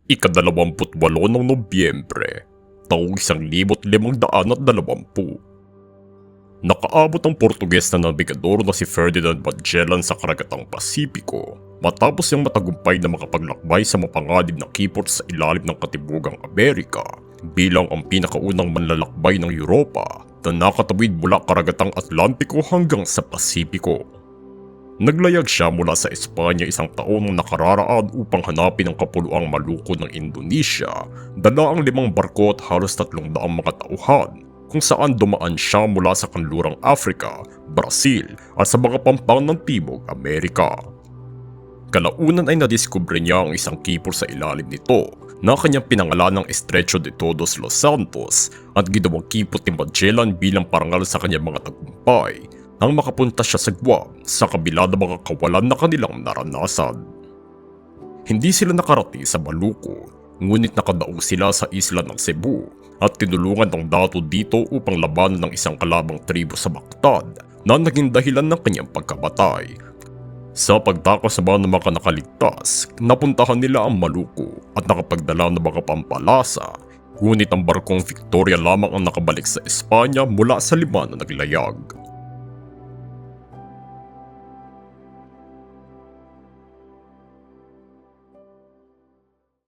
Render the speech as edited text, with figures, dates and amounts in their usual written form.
Ika-28 ng Nobyembre, taong 1520. Nakaabot ang Portuges na nabigador na si Ferdinand Magellan sa karagatang Pasipiko matapos niyang matagumpay na makapaglakbay sa mapanganib na kipot sa ilalim ng Katimugang Amerika bilang ang pinakaunang manlalakbay ng Europa na nakatawid mula karagatang Atlantiko hanggang sa Pasipiko. Naglayag siya mula sa Espanya isang taon nang nakararaan upang hanapin ang kapuluang Maluku ng Indonesia, dala ang 5 barko at halos 300 mga tauhan, kung saan dumaan siya mula sa kanlurang Africa, Brazil at sa mga pampang ng Timog Amerika. Kalaunan ay nadiskubre niya ang isang kipor sa ilalim nito na kanyang pinangalan ng Estrecho de Todos los Santos at ginawang kipot ni Magellan bilang parangal sa kanyang mga tagumpay nang makapunta siya sa Guam sa kabila ng mga kawalan na kanilang naranasan. Hindi sila nakarating sa Maluku, ngunit nakadaong sila sa isla ng Cebu at tinulungan ng dato dito upang labanan ng isang kalabang tribo sa Mactan na naging dahilan ng kanyang pagkamatay. Sa pagtakas naman ng mga nakaligtas, napuntahan nila ang Maluku at nakapagdala ng mga pampalasa, ngunit ang barkong Victoria lamang ang nakabalik sa Espanya mula sa 5 na naglayag.